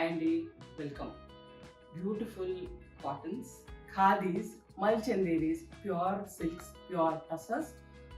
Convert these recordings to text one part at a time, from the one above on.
Hi Andy, welcome. Beautiful cottons, khadis, mulchanderis, pure silks, pure tussars,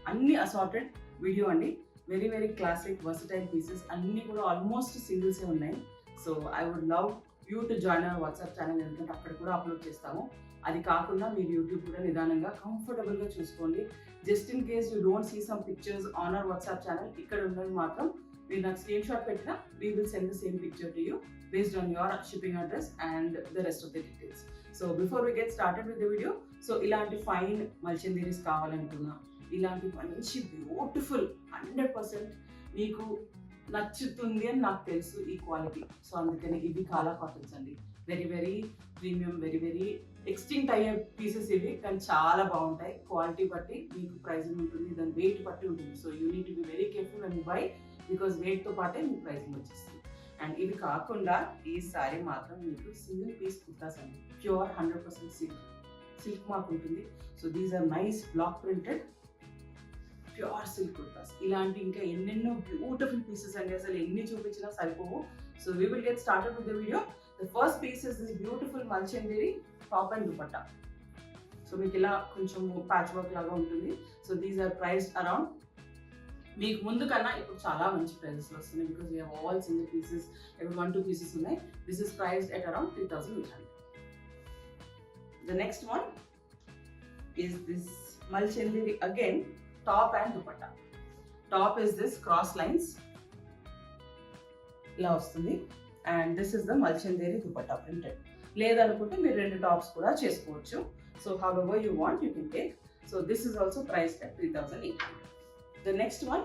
అన్ని assorted video అండి. Very classic, versatile pieces. అన్ని కూడా almost సింగిల్సే ఉన్నాయి. So I would love you to join our WhatsApp channel, ఎందుకంటే అక్కడ కూడా upload చేస్తాము. అది కాకుండా మీరు యూట్యూబ్ కూడా నిదానంగా కంఫర్టబుల్గా చూసుకోండి. Just in case you don't see some pictures on our WhatsApp channel, ఇక్కడ ఉన్నది మాత్రం మీరు నాకు స్క్రీన్ షాట్ పెట్టినా we will send the same picture to you based on your shipping address and the rest of the details. So before we get started with the video, so ఇలాంటి fine మల్చందేరీస్ కావాలనుకున్నా, ఇలాంటి మంచి beautiful 100% మీకు నచ్చుతుంది అని నాకు తెలుసు ఈ క్వాలిటీ. సో అందుకని ఇవి కాలా కాటన్స్ అండి. వెరీ ప్రీమియం, వెరీ ఎక్స్టింక్ట్ అయ్యే పీసెస్ ఇవి, కానీ చాలా బాగుంటాయి. క్వాలిటీ బట్టి మీకు ప్రైజింగ్ ఉంటుంది, దాని వెయిట్ బట్టి ఉంటుంది. So you need to be very careful and buy, because వెయిట్తో పాటే మీకు ప్రైజింగ్ వచ్చేస్తుంది. అండ్ ఇవి కాకుండా ఈ సారీ మాత్రం మీకు సింగిల్ పీస్ కుర్తాస్ అండి. ప్యూర్ 100% సిల్క్ మార్క్ ఉంటుంది. So these are nice block printed pure silk kurtas. ఇలాంటి ఇంకా ఎన్నెన్నో బ్యూటిఫుల్ పీసెస్ అండి, అసలు ఎన్ని చూపించినా సరిపోవు. So we will get started with the video. The first piece is this beautiful Mulchanderi top and dupatta. So మీకు ఇలా కొంచెం ప్యాచ్ వర్క్ లాగా ఉంటుంది. So these are priced around, మీకు ముందు కన్నా ఇప్పుడు చాలా మంచి ప్రైజెస్ వస్తున్నాయి, because we have all single pieces, ఇప్పుడు 1-2 పీసెస్ ఉన్నాయి. This is priced at around 3,800. The next one is this Mulchanderi again top and dupatta. Top is this cross lines ఇలా వస్తుంది, and this is the Mulchanderi dupatta printed. లేదనుకుంటే మీరు 2 tops కూడా చేసుకోవచ్చు. So however you want you can take. So this is also priced at 3,800. The next one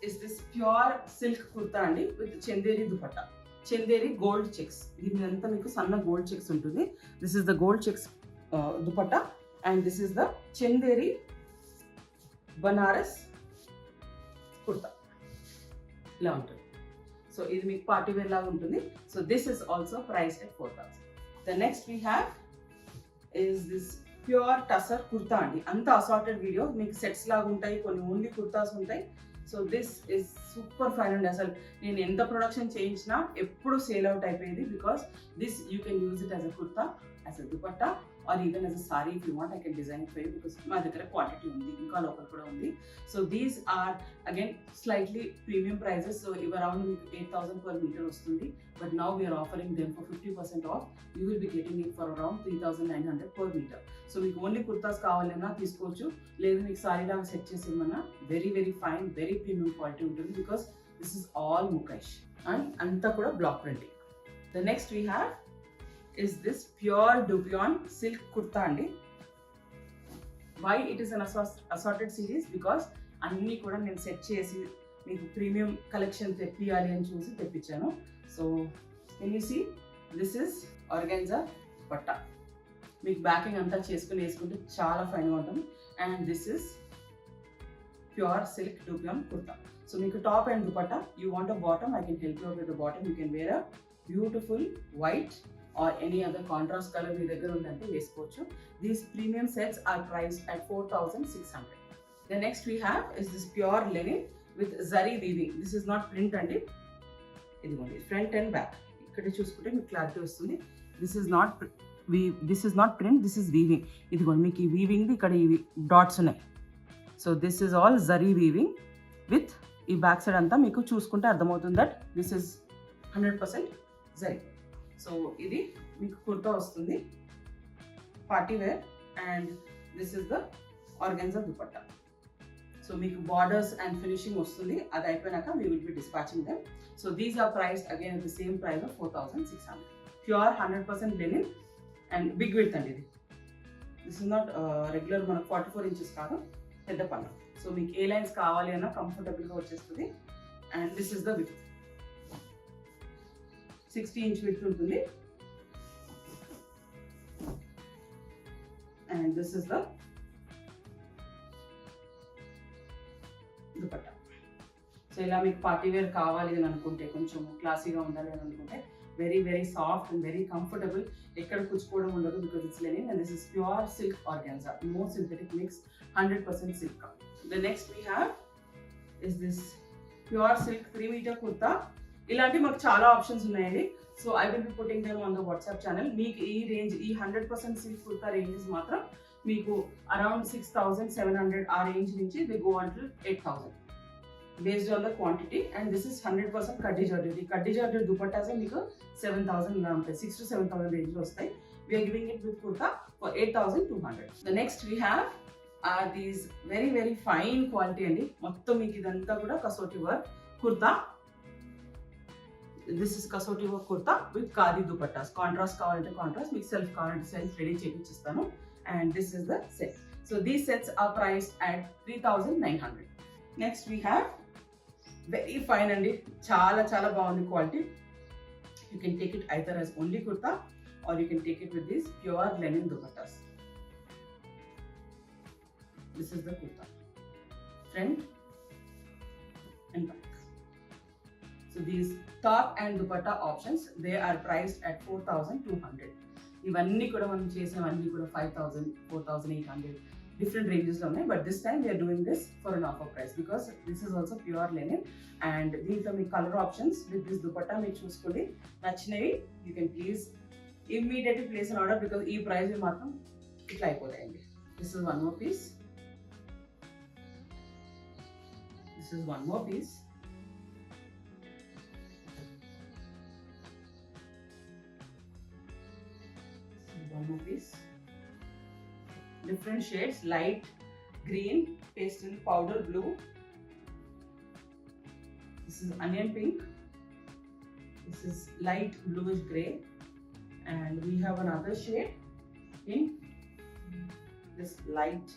is this pure silk kurta andi with chanderi dupatta. Chanderi gold checks. దీని అంతా మీకు సన్న gold checks ఉంటుంది. This is the gold checks dupatta and this is the chanderi banaras kurta. ఇలా ఉంటుంది. So ఇది మీకు party wear లాగా ఉంటుంది. So this is also priced at 4,000. The next we have is this pure tussar kurta అండి. అంత assorted video, మీకు sets లాగా ఉంటాయి, కొన్ని ఓన్లీ కుర్తాస్ ఉంటాయి. So this is super fine అండి. అసలు నేను ఎంత ప్రొడక్షన్ చేయించినా ఎప్పుడు సేల్ అవుట్ అయిపోయింది, because this you can use it as a kurta, as a dupatta, or even as a sari if you want I can design it for you, because మా దగ్గర quantity ఉంది, ఇంకా లోపల కూడా ఉంది. So these are again slightly premium prices. సో ఇవి around మీకు 8,000 per meter వస్తుంది. But now we're offering them for 50% off. You will be getting it for around 3,900 per meter. So మీకు ఓన్లీ కుర్తాస్ కావాలన్నా తీసుకోవచ్చు, లేదు మీకు సారీ లాగా సెట్ చేసి ఇవ్వమన్నా very fine, very premium quality ఉంటుంది, because this is all mukaish and అంతా కూడా block printing. The next we have is this pure dupion silk kurta andi. Why it is an assorted series? Because అన్నీ కూడా నేను set చేసి మీకు premium collection తెప్పియాలి అని చూసి తెప్పించాను. So can you see, this is organza పట్టా. మీకు బ్యాకింగ్ అంతా చేసుకుని వేసుకుంటే చాలా ఫైన్గా ఉంటుంది. And this is pure silk dupion kurta. So మీకు top and dupatta, you want a bottom, I can help you with the bottom. You can wear a beautiful white or any other contrast color మీ దగ్గర ఉందంటే వేసుకోవచ్చు. These premium sets are priced at 4,600. The next we have is this pure linen with zari weaving. This is not print అండి, ఇదిగోండి front and back ఇక్కడ చూసుకుంటే మీకు clarity వస్తుంది. This is not print, this is weaving. ఇదిగోండి మీకు ఈ weaving ఇక్కడ ఇవి డాట్స్ ఉన్నాయి. So this is all zari weaving with ఈ బ్యాక్ సైడ్ అంతా మీకు చూసుకుంటే అర్థమవుతుంది that this is 100% zari. So ఇది మీకు కుర్తా వస్తుంది, party wear, and this is the organza dupatta. So మీకు బార్డర్స్ అండ్ ఫినిషింగ్ వస్తుంది. అది అయిపోయినాక we will be dispatching them. So these are priced again at the same price of 4,600. Pure 100% linen and big width అండి ఇది. This is not regular మనకు 44 inches కాదు, పెద్ద పన్ను. సో మీకు ఏ లైన్స్ కావాలి అన్నా కంఫర్టబుల్గా వచ్చేస్తుంది. And this is the width, 60 inch width ఉంటుంది. And this is the dupatta. So ఇలా మీకు పార్టీ వేర్ కావాలి అని అనుకుంటే, కొంచెం క్లాసీగా ఉండాలి అని అనుకుంటే, very soft and very comfortable, ఎక్కడ కూర్చుకోవడం ఉండదు, because it's linen and this is pure silk organza, no synthetic mix, 100% silk. The next we have is this pure silk 3 meter kurta ఇలాంటి మాకు చాలా ఆప్షన్స్ ఉన్నాయండి. So I will be putting them on the WhatsApp channel. మీకు ఈ range, ఈ 100% silk kurta ranges మాత్రం మీకు around 6,700 ఆ రేంజ్ నుంచి they go until 8,000 based on the quantity. And this is 100% కడ్డీ జార్జెట్. ఈ కడ్డీ జార్జెట్ దుపట్టాసే మీకు 7,000 ఇలా ఉంటాయి, 6 to 7,000 రేంజ్లో వస్తాయి. We're giving it with kurta for 8,200. The next we have are these very very fine quality అండి. మొత్తం మీకు ఇదంతా కూడా kasuti work kurta. This is kasuti work kurta with khadi dupattas. Contrast కావాలంటే కాంట్రాస్ట్, మీకు సెల్ఫ్ కావాలంటే సెల్ఫ్ రెడీ చేయించిస్తాను. And this is the set. So these sets are priced at 3,900. Next we have very fine అండి, చాలా చాలా బాగుంది quality. You can take it either as only kurta or you can take it with these pure linen dupattas. This is the kurta, front and back. So these top and dupatta options, they are priced at 4,200. ఇవన్నీ కూడా మనం చేసినవన్నీ కూడా 5,000, 4,800 different రేంజెస్లో ఉన్నాయి. But this time we are doing this for an offer price because this is also pure linen. And దీంట్లో మీ colour options with this dupatta మీరు చూసుకోండి. నచ్చినవి you can please immediately place an order because ఈ ప్రైస్ మాత్రం ఇట్లా అయిపోతాయండి. This is one more piece. This is one more piece. One more piece. Different shades: light green, pastel, powder blue. This is onion pink. This is light bluish gray, and we have another shade in this light.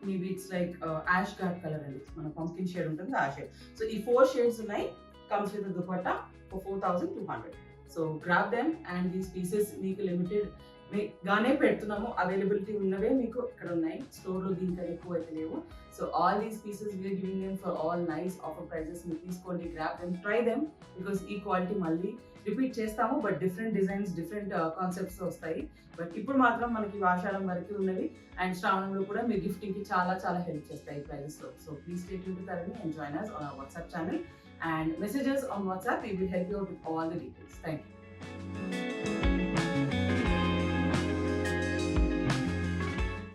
Maybe it's like ash dark color and it's mana pumpkin shade ఉంటుంది ఆ shade. So ఈ 4 shades ఉన్నాయి. Comes with the dupatta for 4,200. So grab them. And these pieces మీకు limited గానే పెడుతున్నాము, availability ఉన్నవే మీకు ఇక్కడ ఉన్నాయి. స్టోర్లో దీనికన్నా ఎక్కువ అయితే లేవు. So all these pieces we are giving them for all nice offer prices. మీరు తీసుకోండి, grab them, try them because ఈ క్వాలిటీ మళ్ళీ రిపీట్ చేస్తాము. But different designs, different concepts వస్తాయి. బట్ ఇప్పుడు మాత్రం మనకి ఆషాఢం వరకు ఉన్నవి అండ్ శ్రావణంలో కూడా మీ గిఫ్టింగ్కి చాలా చాలా హెల్ప్ చేస్తాయి ఈ ప్రైజెస్లో. So please stay tune to Tarini and join us on our WhatsApp channel. And messages on WhatsApp, we will help you out with all the details. Thank you.